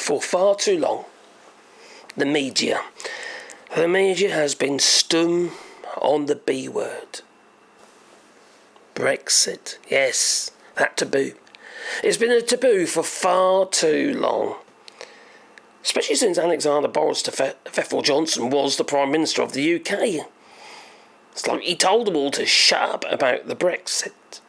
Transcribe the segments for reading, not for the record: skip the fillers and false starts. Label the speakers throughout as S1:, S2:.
S1: For far too long, the media has been stum on the B word. Brexit. Yes, that taboo. It's been a taboo for far too long. Especially since Alexander Boris Pfeffel Johnson was the Prime Minister of the UK. It's like he told them all to shut up about the Brexit.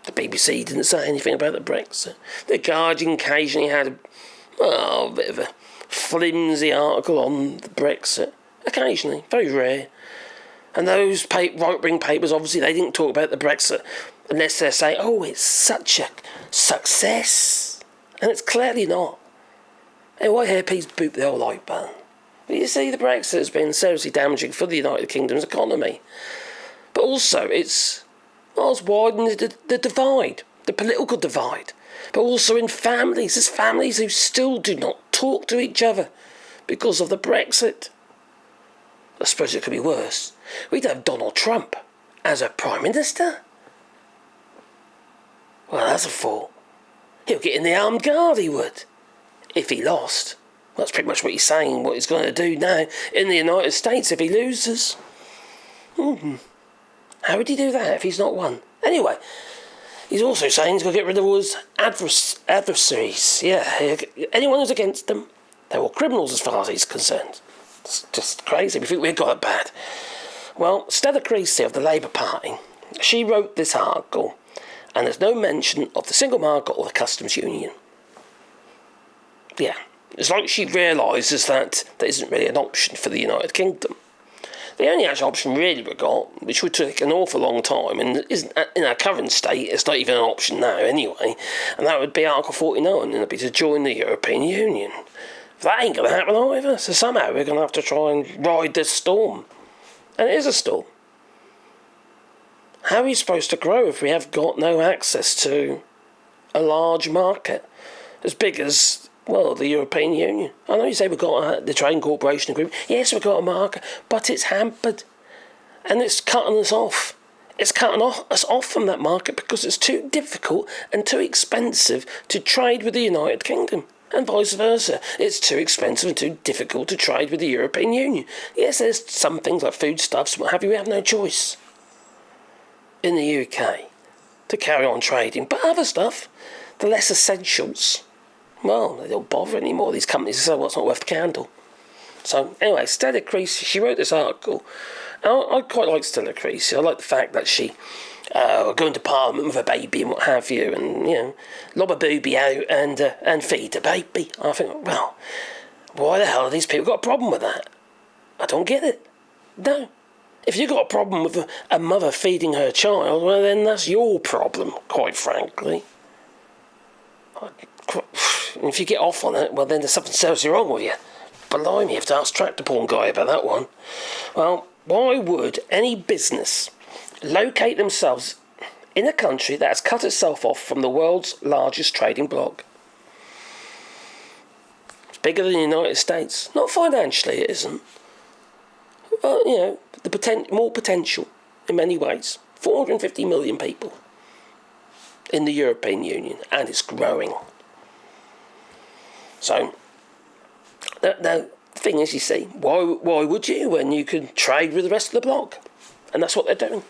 S1: The BBC didn't say anything about the Brexit. The Guardian occasionally had a bit of a flimsy article on the Brexit. Occasionally, very rare. And those right-wing papers, obviously, they didn't talk about the Brexit unless they say, oh, it's such a success. And it's clearly not. Hey, why here, please boot the old like button? But you see, the Brexit has been seriously damaging for the United Kingdom's economy. But also, it's widened the divide, the political divide. But also in families. There's families who still do not talk to each other because of the Brexit. I suppose it could be worse. We'd have Donald Trump as a Prime Minister. Well, that's a thought. He'll get in the armed guard, he would. If he lost. That's pretty much what he's saying, what he's going to do now in the United States if he loses. How would he do that if he's not won? Anyway, he's also saying he's going to get rid of all his adversaries. Yeah, anyone who's against them, they're all criminals as far as he's concerned. It's just crazy. We think we've got it bad. Well, Stella Creasy of the Labour Party, she wrote this article, and there's no mention of the single market or the customs union. Yeah, it's like she realises that there isn't really an option for the United Kingdom. The only actual option really we got, which would take an awful long time, and isn't in our current state, it's not even an option now anyway, and that would be Article 49, and it'd be to join the European Union. That ain't going to happen either, so somehow we're going to have to try and ride this storm. And it is a storm. How are you supposed to grow if we have got no access to a large market as big as, well, the European Union? I know you say we've got the Trade Cooperation Agreement. Yes, we've got a market, but it's hampered. And it's cutting us off. It's cutting us off from that market because it's too difficult and too expensive to trade with the United Kingdom. And vice versa. It's too expensive and too difficult to trade with the European Union. Yes, there's some things like foodstuffs and what have you, we have no choice in the UK to carry on trading. But other stuff, the less essentials, well, they don't bother anymore. These companies say, well, it's not worth the candle. So, anyway, Stella Creasy, she wrote this article. I quite like Stella Creasy. I like the fact that she going to Parliament with a baby and what have you, and, you know, lob a booby out and feed a baby. I think, well, why the hell have these people got a problem with that? I don't get it. No. If you've got a problem with a mother feeding her child, well, then that's your problem, quite frankly. If you get off on it, well, then there's something seriously wrong with you. Blimey, you have to ask Tractor Porn Guy about that one. Well, why would any business locate themselves in a country that has cut itself off from the world's largest trading bloc? It's bigger than the United States. Not financially, it isn't. But, you know, more potential in many ways. 450 million people in the European Union, and it's growing. So, the thing is, you see, why would you when you can trade with the rest of the bloc? And that's what they're doing.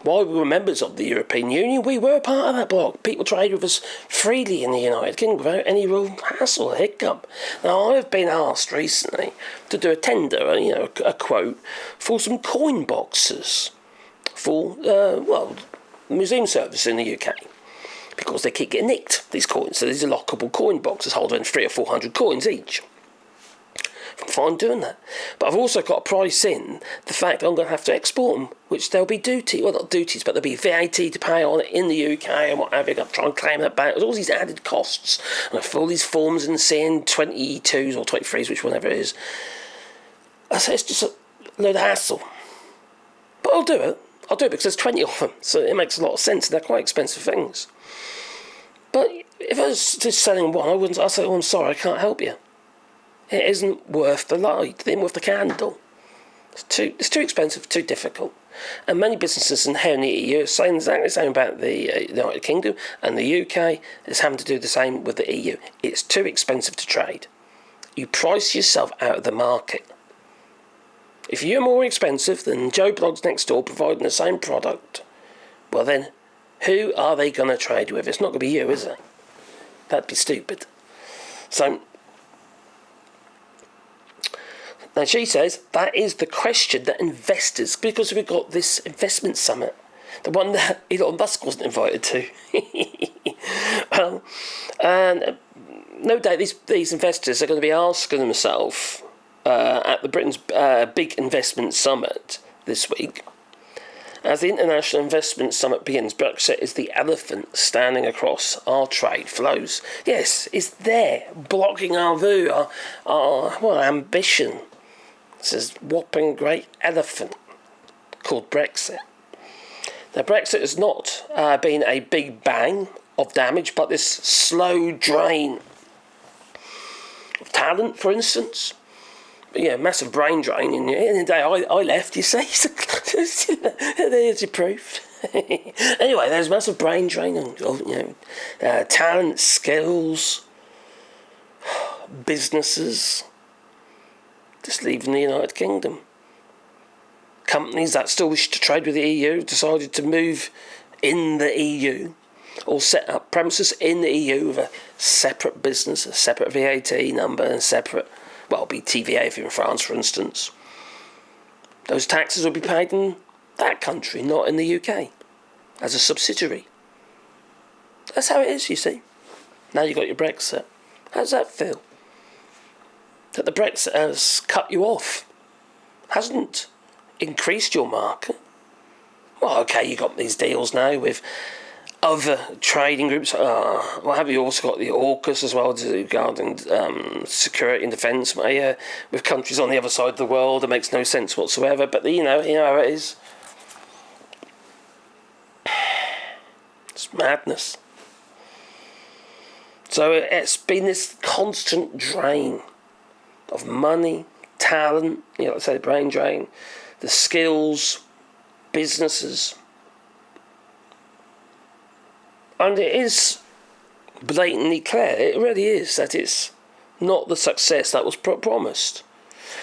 S1: While we were members of the European Union, we were part of that bloc. People trade with us freely in the United Kingdom without any real hassle or hiccup. Now, I've been asked recently to do a tender, a quote, for some coin boxes for, museum service in the UK. Because they keep getting nicked, these coins. So these are lockable coin boxes holding 300 or 400 coins each. I'm fine doing that. But I've also got to price in the fact that I'm going to have to export them, which there'll be not duties, but there'll be VAT to pay on it in the UK and what have you. I've got to try and claim that back. There's all these added costs. And I fill all these forms and seeing 22s or 23s, whichever it is. I say it's just a load of hassle. But I'll do it. I'll do it because there's 20 of them, so it makes a lot of sense. They're quite expensive things. But if I was just selling one, I'd say, oh, I'm sorry, I can't help you. It isn't worth the light, it isn't worth the candle. It's too expensive, too difficult. And many businesses in here in the EU are saying exactly the same about the United Kingdom, and the UK is having to do the same with the EU. It's too expensive to trade. You price yourself out of the market. If you're more expensive than Joe Bloggs next door providing the same product, well then, who are they going to trade with? It's not going to be you, is it? That'd be stupid. So, now she says that is the question that investors, because we've got this investment summit, the one that Elon Musk wasn't invited to. And no doubt these investors are going to be asking themselves at the Britain's big investment summit this week, as the International Investment Summit begins, Brexit is the elephant standing across our trade flows. Yes, it's there, blocking our view, our ambition. It's this whopping great elephant called Brexit. Now, Brexit has not been a big bang of damage, but this slow drain of talent, for instance. Yeah, massive brain drain. In the day I left, you see. There's your proof. Anyway, there's massive brain drain of talent, skills, businesses just leaving the United Kingdom. Companies that still wish to trade with the EU decided to move in the EU or set up premises in the EU with a separate business, a separate VAT number and separate, well, be TVA if you're in France, for instance. Those taxes will be paid in that country, not in the UK, as a subsidiary. That's how it is, you see. Now you've got your Brexit. How does that feel? That the Brexit has cut you off, hasn't increased your market. Well, okay, you got these deals now with other trading groups. Well, have you also got the AUKUS as well regarding security and defence with countries on the other side of the world? It makes no sense whatsoever. But you know how it is. It's madness. So it's been this constant drain of money, talent, like I say, brain drain, the skills, businesses. And it is blatantly clear, it really is, that it's not the success that was promised.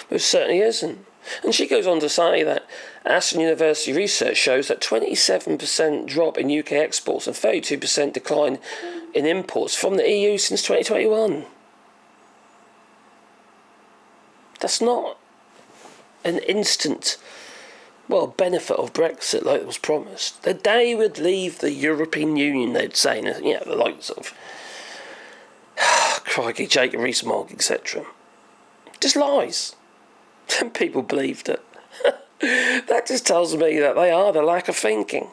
S1: It certainly isn't. And she goes on to say that Aston University research shows that 27% drop in UK exports and 32% decline in imports from the EU since 2021. That's not an instant, benefit of Brexit like it was promised. The day we'd leave the European Union, they'd say, the likes of crikey, Jacob Rees-Mogg, etc. Just lies. And people believed it. That just tells me that they are the lack of thinking.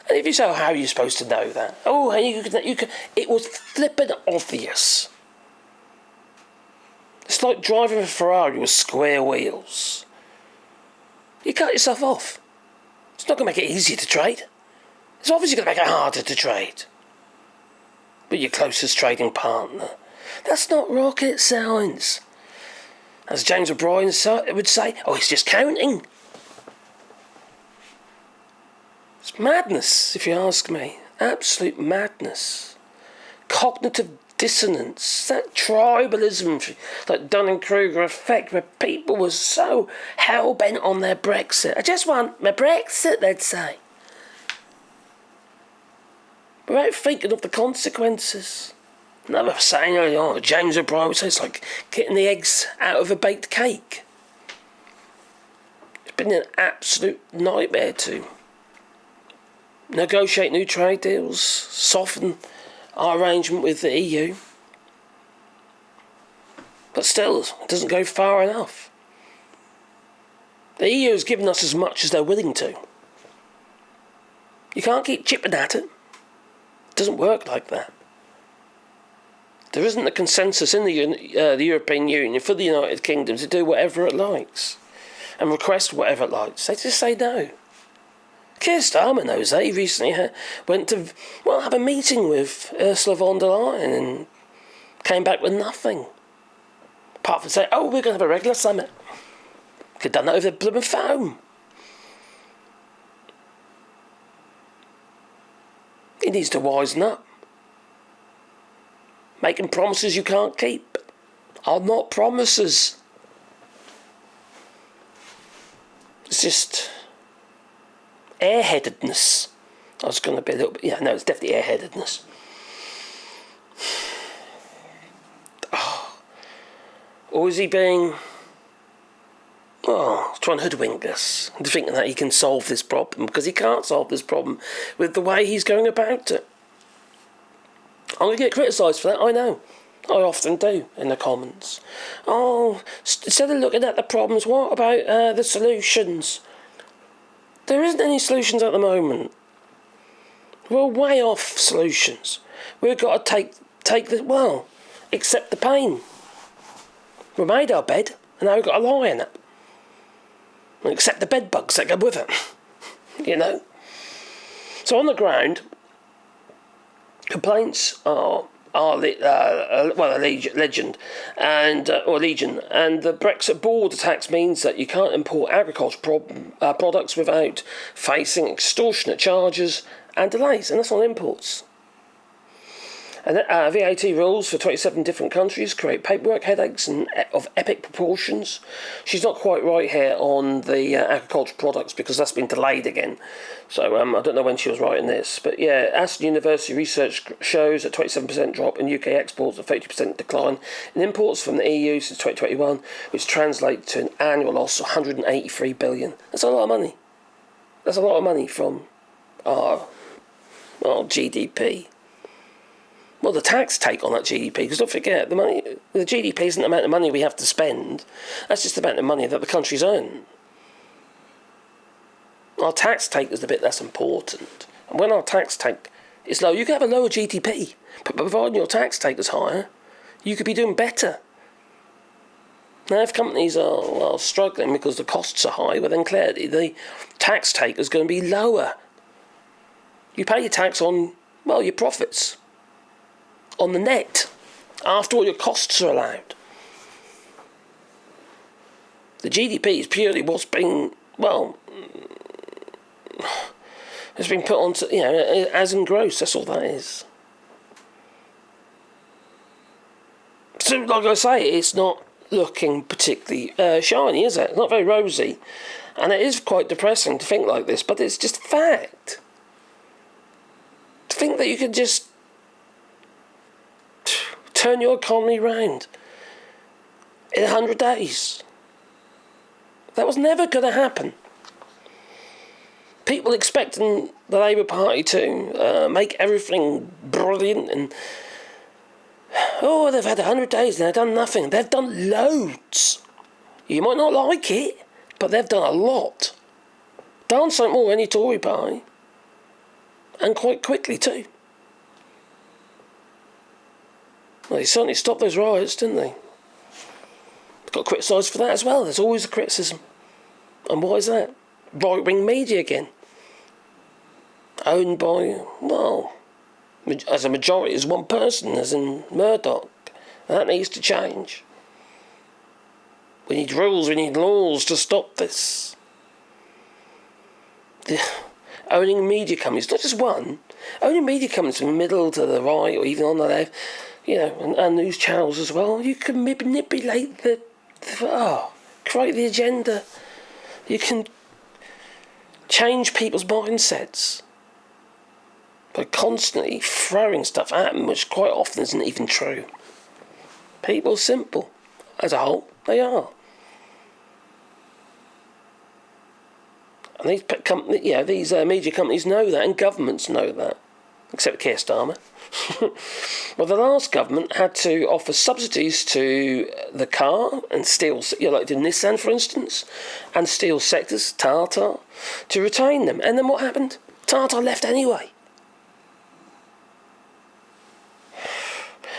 S1: And if you say, how are you supposed to know that? It was flippin' obvious. It's like driving a Ferrari with square wheels. You cut yourself off. It's not going to make it easier to trade. It's obviously going to make it harder to trade. But your closest trading partner. That's not rocket science. As James O'Brien would say, it's just counting. It's madness, if you ask me. Absolute madness. Cognitive dissonance, that tribalism, that Dunning-Kruger effect, where people were so hell-bent on their Brexit. I just want my Brexit, they'd say. Without thinking of the consequences. Another saying, James O'Brien would say, it's like getting the eggs out of a baked cake. It's been an absolute nightmare to negotiate new trade deals, soften our arrangement with the EU. But still, it doesn't go far enough. The EU has given us as much as they're willing to. You can't keep chipping at it. It doesn't work like that. There isn't a consensus in the European Union for the United Kingdom to do whatever it likes and request whatever it likes. They just say no. Keir Starmer knows that. He recently went to have a meeting with Ursula von der Leyen and came back with nothing. Apart from saying, we're going to have a regular summit. Could have done that over the blooming phone. He needs to wisen up. Making promises you can't keep are not promises. It's just airheadedness. I was going to be a little bit... Yeah, no, it's definitely airheadedness. Or is he being... trying to hoodwink us into thinking that he can solve this problem, because he can't solve this problem with the way he's going about it. I'm going to get criticised for that, I know. I often do in the comments. Instead of looking at the problems, what about the solutions? There isn't any solutions at the moment. We're way off solutions. We've got to accept the pain. We made our bed, and now we've got to lie in it. And accept the bed bugs that go with it. You know? So on the ground, complaints are legion, and the Brexit border tax means that you can't import agricultural products without facing extortionate charges and delays, and that's on imports. And VAT rules for 27 different countries create paperwork headaches of epic proportions. She's not quite right here on the agricultural products because that's been delayed again. So I don't know when she was writing this. But yeah, Aston University research shows a 27% drop in UK exports, a 30% decline in imports from the EU since 2021, which translates to an annual loss of 183 billion. That's a lot of money. That's a lot of money from our GDP. Well, the tax take on that GDP, because don't forget, the GDP isn't the amount of money we have to spend. That's just the amount of money that the countries earn. Our tax take is the bit that's important. And when our tax take is low, you can have a lower GDP, but providing your tax take is higher, you could be doing better. Now, if companies are struggling because the costs are high, well, then clearly the tax take is going to be lower. You pay your tax on, your profits. On the net, after all your costs are allowed. The GDP is purely what's been, it's been put onto, as in gross, that's all that is. So, like I say, it's not looking particularly shiny, is it? It's not very rosy. And it is quite depressing to think like this, but it's just fact. To think that you could just turn your economy round in 100 days. That was never going to happen. People expecting the Labour Party to make everything brilliant and they've had 100 days and they've done nothing. They've done loads. You might not like it, but they've done a lot. Done something more than any Tory party, and quite quickly too. Well, they certainly stopped those riots, didn't they? Got criticised for that as well. There's always a criticism. And why is that? Right-wing media again. Owned by, as a majority, as one person, as in Murdoch. That needs to change. We need rules, we need laws to stop this. Owning media companies, not just one. Owning media companies from the middle to the right or even on the left, and news channels as well. You can manipulate create the agenda. You can change people's mindsets by constantly throwing stuff at them, which quite often isn't even true. People are simple. As a whole, they are. And these media companies know that, and governments know that. Except Keir Starmer. Well, the last government had to offer subsidies to the car and steel, like to Nissan, for instance, and steel sectors, Tata, to retain them. And then what happened? Tata left anyway.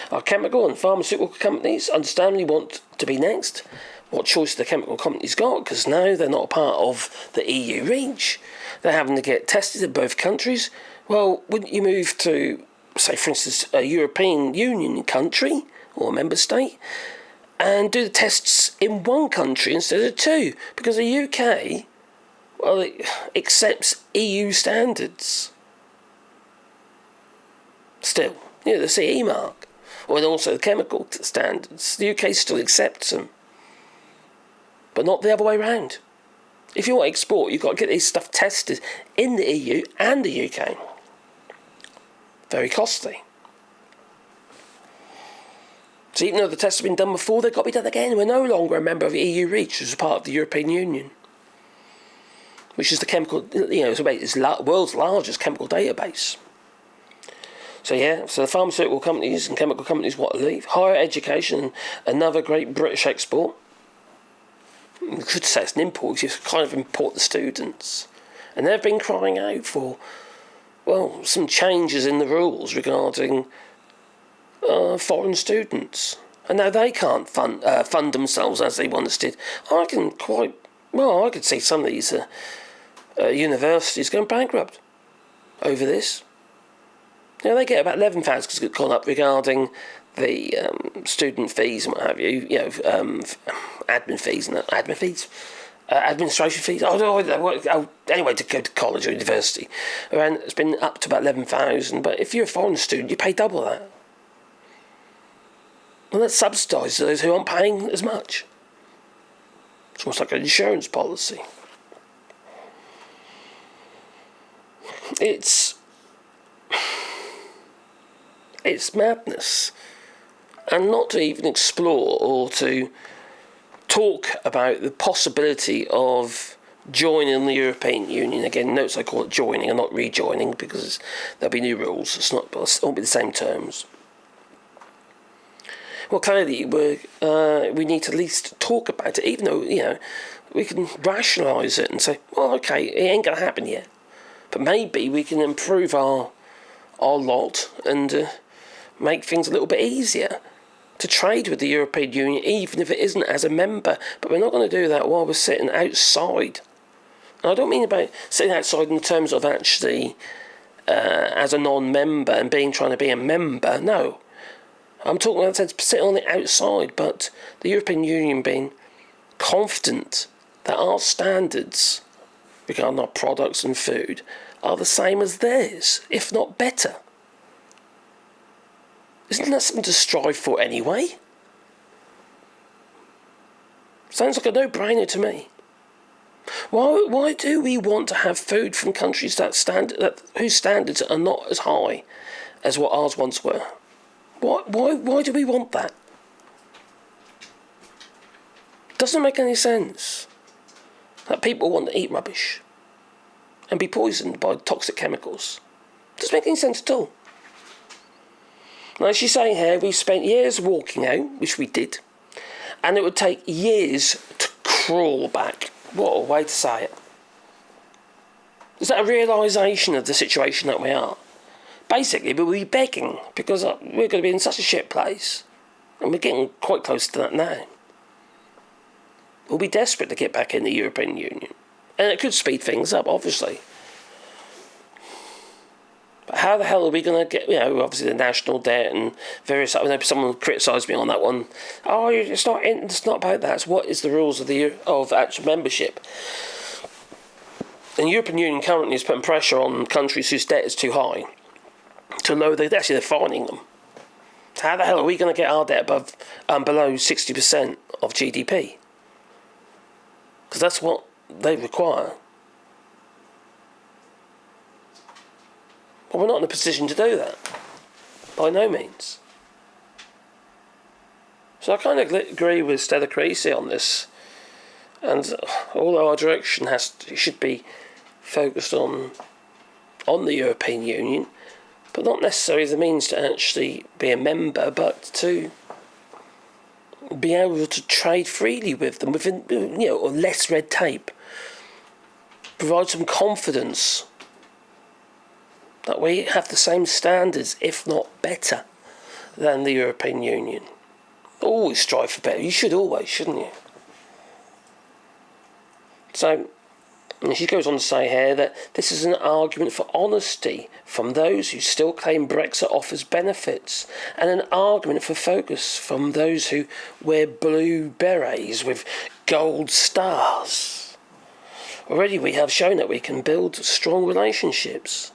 S1: Our chemical and pharmaceutical companies understandably want to be next. What choice the chemical companies got? Because now they're not a part of the EU reach. They're having to get tested in both countries. Well, wouldn't you move to, say, for instance, a European Union country or a member state and do the tests in one country instead of two, because the UK, well, it accepts EU standards. Still, the CE mark, or also the chemical standards, the UK still accepts them, but not the other way round. If you want to export, you've got to get this stuff tested in the EU and the UK. Very costly. So even though the tests have been done before, they've got to be done again. We're no longer a member of the EU REACH, which is part of the European Union, which is the chemical, it's the world's largest chemical database. So the pharmaceutical companies and chemical companies want to leave. Higher education, another great British export. You could say it's an import, you kind of import the students. And they've been crying out for, some changes in the rules regarding foreign students. And now they can't fund themselves as they once did. I could see some of these universities going bankrupt over this. They get about 11,000 because it's gone up regarding the student fees and what have you, admin fees, administration fees. Anyway, to go to college or university, and it's been up to about 11,000. But if you're a foreign student, you pay double that. Well, that's subsidised to those who aren't paying as much. It's almost like an insurance policy. It's madness. And not to even explore or to talk about the possibility of joining the European Union. Again, notice I call it joining and not rejoining, because there'll be new rules. It won't be the same terms. Well, clearly, we need to at least talk about it, even though, we can rationalise it and say, well, okay, it ain't going to happen yet. But maybe we can improve our lot and make things a little bit easier to trade with the European Union, even if it isn't as a member. But we're not going to do that while we're sitting outside. And I don't mean about sitting outside in terms of actually as a non-member and trying to be a member. No. I'm talking about sitting on the outside, but the European Union being confident that our standards regarding our products and food are the same as theirs, if not better. Isn't that something to strive for anyway? Sounds like a no-brainer to me. Why do we want to have food from countries whose standards are not as high as what ours once were? Why do we want that? Doesn't make any sense. That people want to eat rubbish and be poisoned by toxic chemicals. Doesn't make any sense at all. Now, as she's saying here, we spent years walking out, which we did, and it would take years to crawl back. What a way to say it. Is that a realisation of the situation that we are? Basically, we'll be begging, because we're going to be in such a shit place, and we're getting quite close to that now. We'll be desperate to get back in the European Union. And it could speed things up, obviously. But how the hell are we going to get, obviously the national debt and various... I know someone criticised me on that one. Oh, it's not about that. It's what is the rules of actual membership. And the European Union currently is putting pressure on countries whose debt is too high to lower their debt. Actually, they're fining them. How the hell are we going to get our debt below 60% of GDP? Because that's what they require. Well, we're not in a position to do that. By no means. So I kind of agree with Stella Creasy on this. And although our direction should be focused on the European Union, but not necessarily the means to actually be a member, but to be able to trade freely with them within, or less red tape. Provide some confidence that we have the same standards, if not better, than the European Union. Always strive for better. You should always, shouldn't you? So, And she goes on to say here that this is an argument for honesty from those who still claim Brexit offers benefits, and an argument for focus from those who wear blue berets with gold stars. Already we have shown that we can build strong relationships.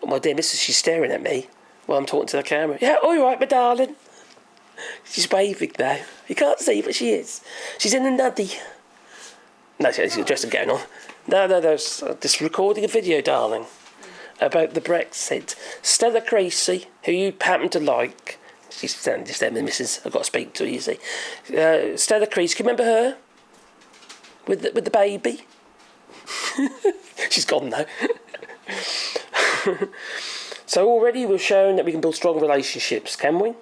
S1: Oh, my dear missus, she's staring at me while I'm talking to the camera. Yeah, all right, my darling. She's waving now. You can't see, but she is. She's in the nuddy. No, she's dressed and going on. No, just recording a video, darling, about the Brexit. Stella Creasy, who you happen to like. She's standing just there, missus. I've got to speak to her, you see. Stella Creasy, can you remember her? With the baby? She's gone now. So already we've shown that we can build strong relationships, can we?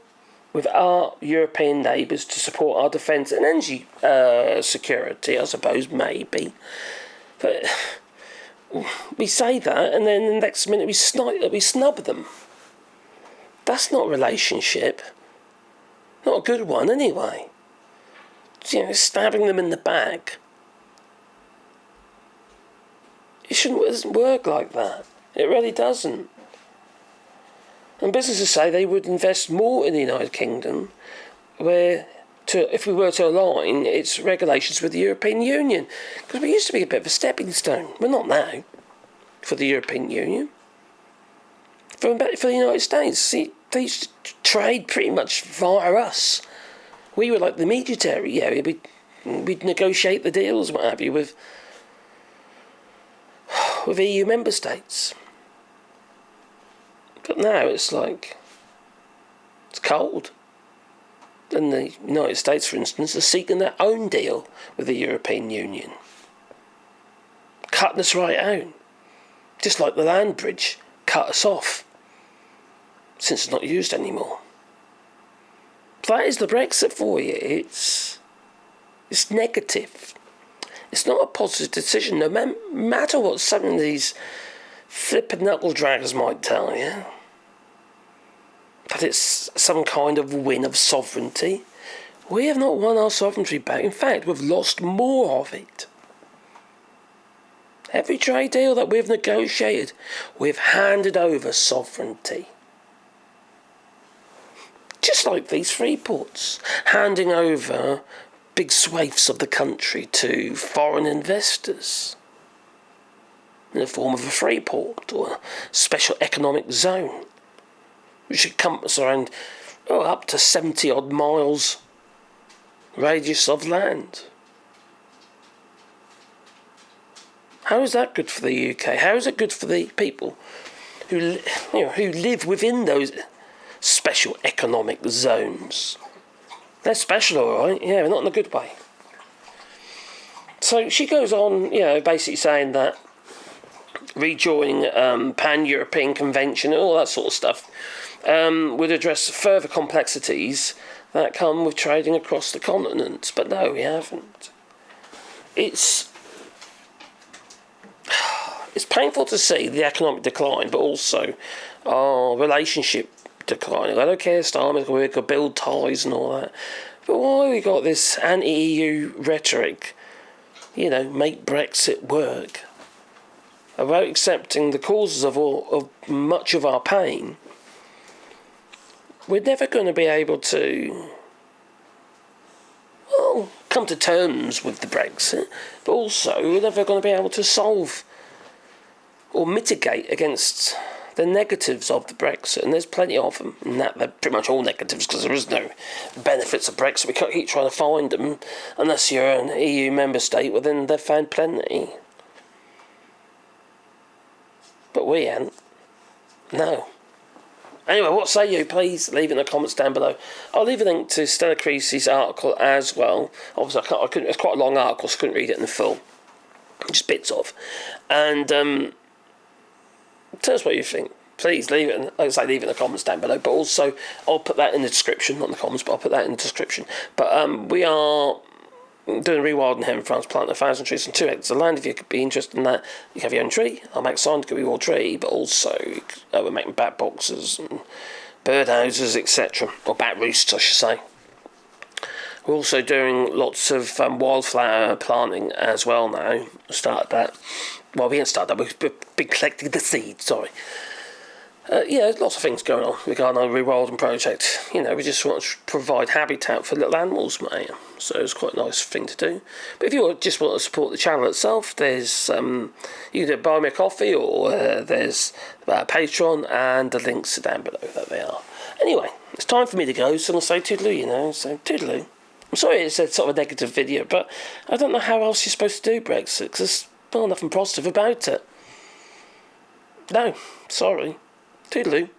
S1: With our European neighbours to support our defence and energy security, I suppose, maybe. But we say that, and then the next minute we snub them. That's not a relationship. Not a good one, anyway. Stabbing them in the back. It doesn't work like that. It really doesn't. And businesses say they would invest more in the United Kingdom if we were to align its regulations with the European Union. Because we used to be a bit of a stepping stone. We're not now for the European Union. For the United States, see, they used to trade pretty much via us. We were like the mediator, we'd negotiate the deals, what have you, with EU member states. But now it's like, it's cold. And the United States, for instance, are seeking their own deal with the European Union. Cutting us right out. Just like the land bridge cut us off, since it's not used anymore. That is the Brexit for you. It's negative. It's not a positive decision, no matter what some of these flippin' knuckle draggers might tell you. That it's some kind of win of sovereignty. We have not won our sovereignty back. In fact, we've lost more of it. Every trade deal that we've negotiated, we've handed over sovereignty. Just like these free ports, handing over big swathes of the country to foreign investors in the form of a free port or a special economic zone, which encompass around up to 70 odd miles radius of land. How is that good for the UK? How is it good for the people who live within those special economic zones? They're special, all right. Yeah, but not in a good way. So she goes on, basically saying that rejoining Pan-European Convention and all that sort of stuff would address further complexities that come with trading across the continent. But no, we haven't. It's painful to see the economic decline, but also our relationship declining. I don't care, we could build ties and all that. But why we got this anti-EU rhetoric, make Brexit work, about accepting the causes of much of our pain? We're never going to be able to, come to terms with the Brexit, but also we're never going to be able to solve or mitigate against the negatives of the Brexit, and there's plenty of them, and they're pretty much all negatives because there is no benefits of Brexit. We can't keep trying to find them unless you're an EU member state, well then they've found plenty. But we ain't. No. Anyway, what say you? Please leave it in the comments down below. I'll leave a link to Stella Creasy's article as well. Obviously, I couldn't. It's quite a long article, so I couldn't read it in full. Just bits of. And tell us what you think. Please leave it. Leave it in the comments down below. But also, I'll put that in the description, not in the comments, but I'll put that in the description. But we are doing rewilding here in France, planting 1,000 trees and 2 hectares of land. If you could be interested in that, you can have your own tree. I'll make a sign to reward tree, but also we're making bat boxes and bird houses, etc. Or bat roosts, I should say. We're also doing lots of wildflower planting as well now. Started that. Well, we haven't started that. We've been collecting the seeds, sorry. There's lots of things going on regarding our rewilding project. We just want to provide habitat for little animals, mate. So it's quite a nice thing to do. But if you just want to support the channel itself, there's you can buy me a coffee, or there's Patreon, and the links are down below. There they are. Anyway, it's time for me to go, so I'm going to say toodaloo, so toodaloo. I'm sorry it's a sort of a negative video, but I don't know how else you're supposed to do Brexit, because there's nothing positive about it. No, sorry. Toodaloo.